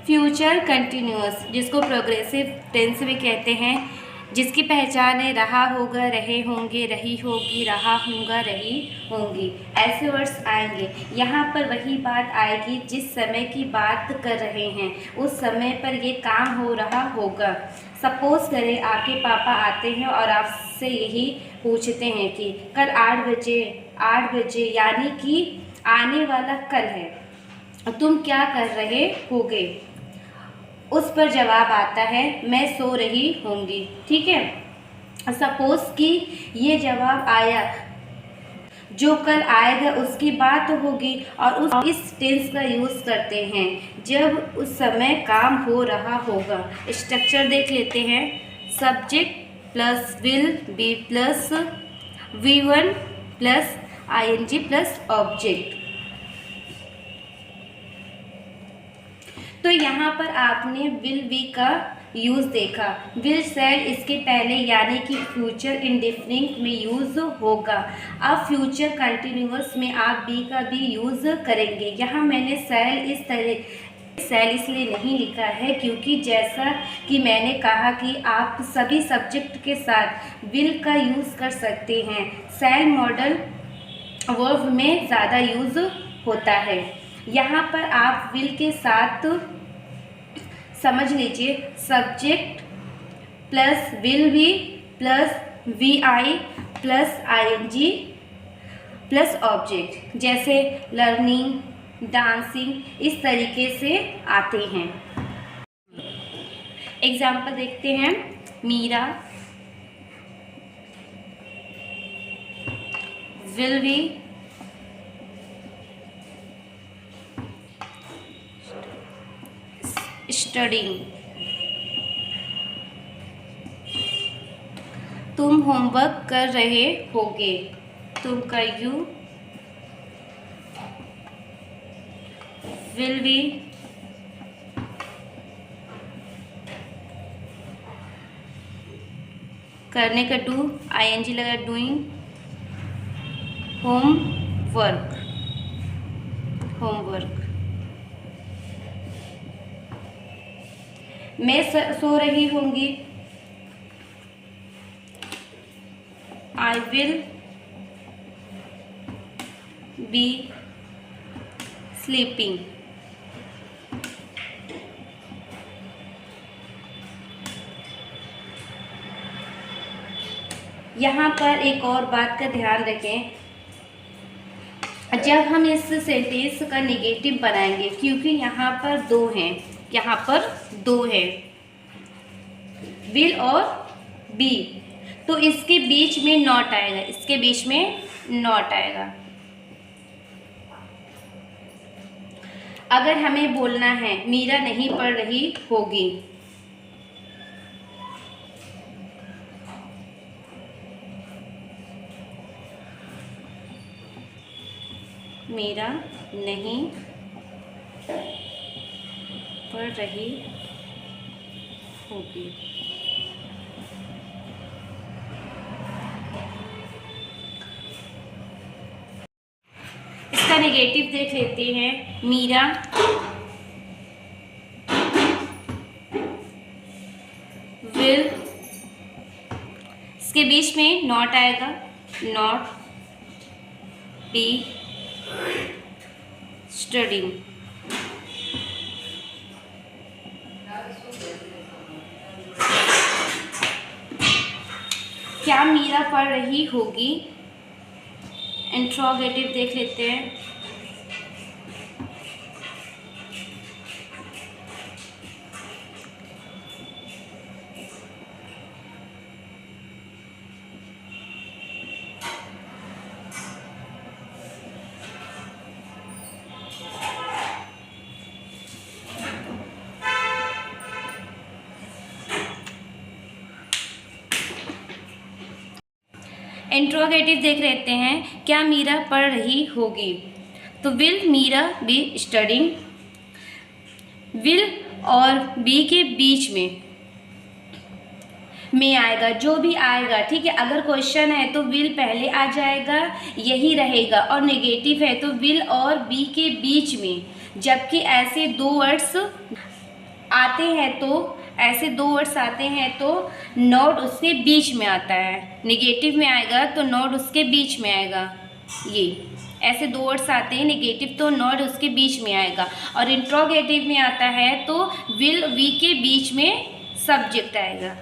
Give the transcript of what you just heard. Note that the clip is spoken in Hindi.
फ्यूचर कंटिन्यूअस, जिसको प्रोग्रेसिव टेंस भी कहते हैं, जिसकी पहचान है रहा होगा, रहे होंगे, रही होगी, रहा होगा, रही होंगी। ऐसे वर्ड्स आएंगे। यहाँ पर वही बात आएगी जिस समय की बात कर रहे हैं, उस समय पर ये काम हो रहा होगा। सपोज़ करें आपके पापा आते हैं और आपसे यही पूछते हैं कि कल 8 बजे यानी कि आने वाला कल है, तुम क्या कर रहे होगे। उस पर जवाब आता है मैं सो रही होंगी। ठीक है, सपोज कि ये जवाब आया, जो कल आएगा उसकी बात होगी और इस टेंस का यूज़ करते हैं जब उस समय काम हो रहा होगा। स्ट्रक्चर देख लेते हैं। Subject plus will be plus V1 plus ING plus object. तो यहाँ पर आपने विल बी का यूज़ देखा। विल शैल इसके पहले यानी कि फ्यूचर इंडेफिनिट में यूज़ होगा। अब फ्यूचर कंटिन्यूअस में आप बी का भी यूज़ करेंगे। यहाँ मैंने शैल इसलिए नहीं लिखा है क्योंकि जैसा कि मैंने कहा कि आप सभी सब्जेक्ट के साथ विल का यूज़ कर सकते हैं। शैल मॉडल वर्ब में ज़्यादा यूज़ होता है। यहाँ पर आप विल के साथ समझ लीजिए subject plus will be plus VI plus ING plus object, जैसे लर्निंग, डांसिंग, इस तरीके से आते हैं। एग्जाम्पल देखते हैं। Meera will be studying. तुम होमवर्क कर रहे होगे। तुम का यू विल बी करने का डू ING लगा डूइंग होमवर्क। मैं सो रही होंगी। I will be sleeping। यहाँ पर एक और बात का ध्यान रखें, जब हम इस सेंटेंस का नेगेटिव बनाएंगे, क्योंकि यहाँ पर दो हैं, विल और बी, तो इसके बीच में नॉट आएगा। अगर हमें बोलना है मीरा नहीं पढ़ रही होगी, मीरा नहीं पढ़ रही होगी। इसका नेगेटिव देख लेते हैं। मीरा विल, इसके बीच में नॉट आएगा, नॉट बी स्टडिंग। क्या मीरा पढ़ रही होगी। इंट्रोगेटिव देख लेते हैं। इंट्रोगेटिव देख लेते हैं। क्या मीरा पढ़ रही होगी, तो will Meera be studying. Will और बी के बीच में आएगा, जो भी आएगा, ठीक है। अगर क्वेश्चन है तो विल पहले आ जाएगा, यही रहेगा, और नेगेटिव है तो विल और बी के बीच में। जबकि ऐसे दो वर्ड्स आते हैं तो ऐसे 2 वर्ड्स आते हैं तो नॉट उसके बीच में आता है। नेगेटिव में आएगा तो नॉट उसके बीच में आएगा। ये ऐसे 2 वर्ड्स आते हैं नेगेटिव तो नॉट उसके बीच में आएगा। और इंट्रोगेटिव में आता है तो विल वी के बीच में सब्जेक्ट आएगा।